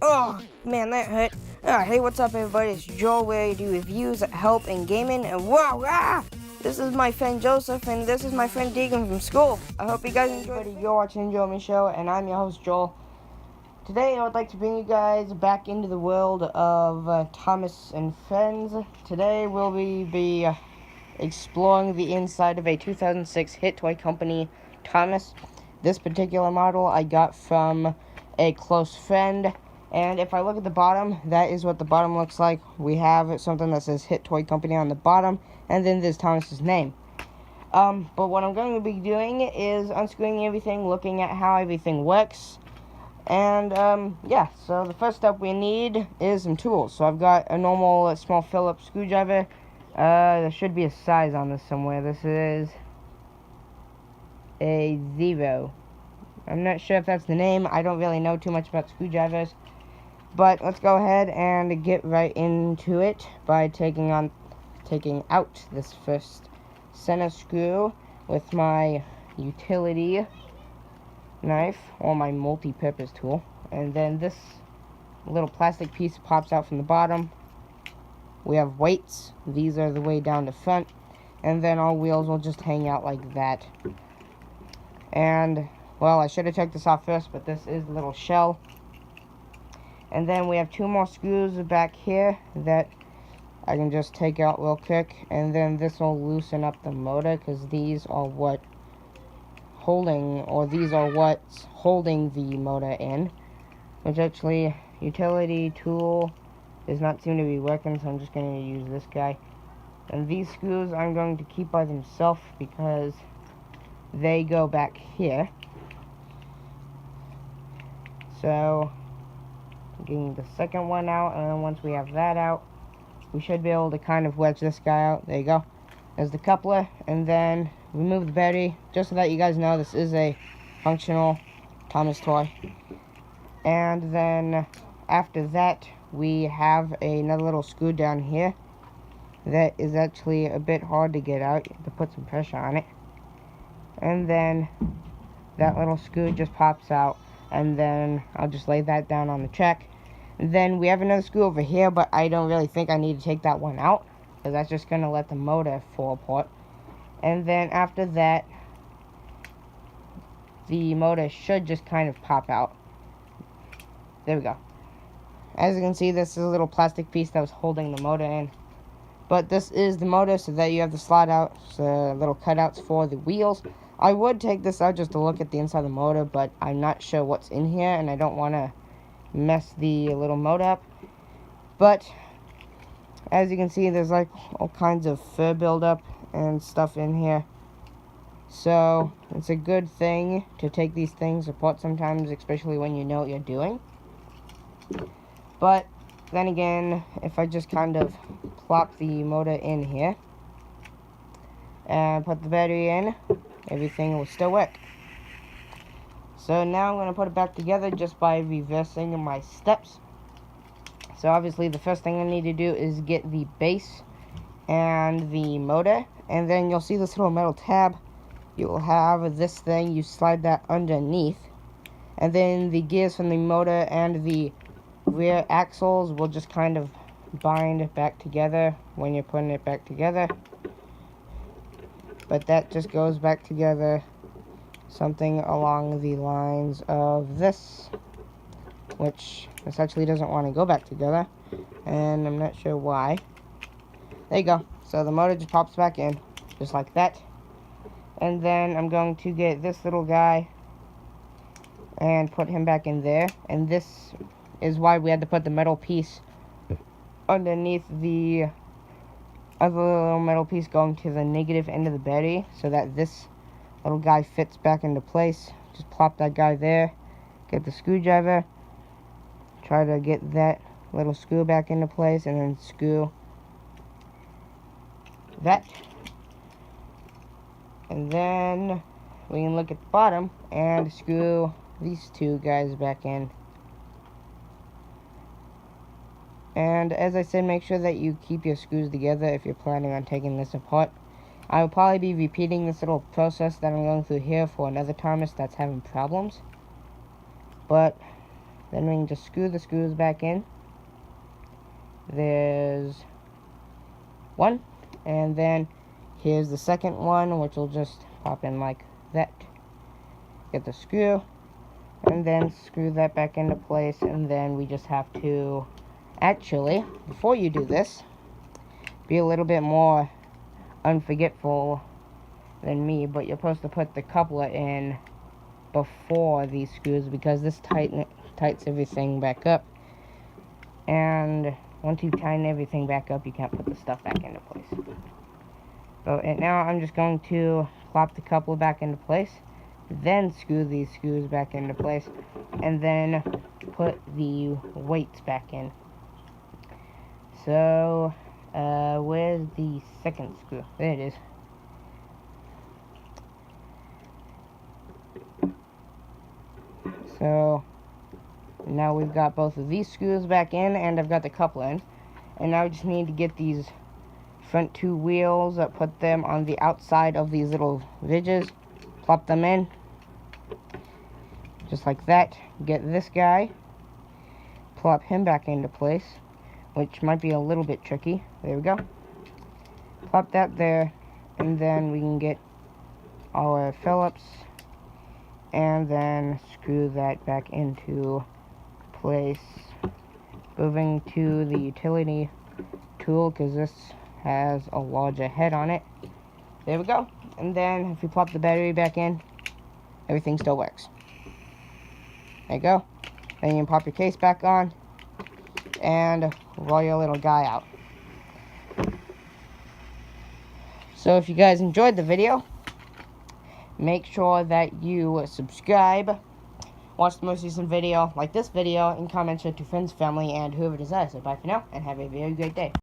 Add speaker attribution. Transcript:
Speaker 1: Oh, man, that hurt. Hey, what's up, everybody? It's Joel, where I do reviews, help, and gaming. And wow, this is my friend Joseph, and this is my friend Deegan from school. I hope you guys enjoy. You're watching Joel Me Show, and I'm your host, Joel. Today, I would like to bring you guys back into the world of Thomas and Friends. Today, we'll be exploring the inside of a 2006 hit toy company, Thomas. This particular model I got from a close friend, and if I look at the bottom, that is what the bottom looks like. We have something that says Hit Toy Company on the bottom, and then there's Thomas's name. But what I'm going to be doing is unscrewing everything, looking at how everything works. And, yeah, so the first step we need is some tools. So I've got a normal small Phillips screwdriver. There should be a size on this somewhere. This is a 0. I'm not sure if that's the name. I don't really know too much about screwdrivers. But let's go ahead and get right into it by taking out this first center screw with my utility knife, or my multi-purpose tool. And then this little plastic piece pops out from the bottom. We have weights. These are the way down the front. And then our wheels will just hang out like that. And, well, I should have checked this off first, but this is the little shell. And then we have 2 more screws back here that I can just take out real quick. And then this will loosen up the motor, because these are what's holding the motor in. Which actually, utility tool does not seem to be working, so I'm just going to use this guy. And these screws I'm going to keep by themselves because they go back here. So, getting the second one out, and then once we have that out, we should be able to kind of wedge this guy out. There you go. There's the coupler, and then remove the battery, just so that you guys know this is a functional Thomas toy. And then after that, we have another little screw down here that is actually a bit hard to get out. You have to put some pressure on it. And then that little screw just pops out, and then I'll just lay that down on the track. And then we have another screw over here, but I don't really think I need to take that one out, because that's just going to let the motor fall apart. And then after that, the motor should just kind of pop out. There we go. As you can see, this is a little plastic piece that was holding the motor in. But this is the motor, so that you have the slot out, so little cutouts for the wheels. I would take this out just to look at the inside of the motor, but I'm not sure what's in here, and I don't want to mess the little motor up. But as you can see, there's like all kinds of fur buildup and stuff in here. So it's a good thing to take these things apart sometimes, especially when you know what you're doing. But then again, if I just kind of plop the motor in here and put the battery in, everything will still work. So now I'm going to put it back together just by reversing my steps. So obviously the first thing I need to do is get the base and the motor, and then you'll see this little metal tab. You will have this thing, you slide that underneath, and then the gears from the motor and the rear axles will just kind of bind back together when you're putting it back together. But that just goes back together something along the lines of this, which this actually doesn't want to go back together, and I'm not sure why. There you go. So the motor just pops back in, just like that. And then I'm going to get this little guy and put him back in there. And this is why we had to put the metal piece underneath the other little metal piece going to the negative end of the battery, so that this little guy fits back into place. Just plop that guy there, get the screwdriver, try to get that little screw back into place, and then screw that. And then we can look at the bottom and screw these 2 guys back in. And as I said, make sure that you keep your screws together if you're planning on taking this apart. I will probably be repeating this little process that I'm going through here for another Thomas that's having problems. But Then we can just screw the screws back in. There's one, and then here's the second one, which will just pop in like that. Get the screw, and then screw that back into place, and then we just have to, actually, before you do this, be a little bit more unforgetful than me, but you're supposed to put the coupler in before these screws, because this tightens everything back up, and once you tighten everything back up, you can't put the stuff back into place. So now I'm just going to plop the coupler back into place, then screw these screws back into place, and then put the weights back in. So, where's the second screw? There it is. So, now we've got both of these screws back in, and I've got the coupler in. And now I just need to get these front two wheels, put them on the outside of these little ridges, plop them in, just like that. Get this guy, plop him back into place, which might be a little bit tricky. There we go. Plop that there, and then we can get our Phillips, and then screw that back into place. Moving to the utility tool, because this has a larger head on it. There we go. And then if you plop the battery back in, everything still works. There you go. Then you can pop your case back on and roll your little guy out. So if you guys enjoyed the video, make sure that you subscribe, watch the most recent video, like this video, and comment, share to friends, family, and whoever desires. So bye for now, and have a very great day.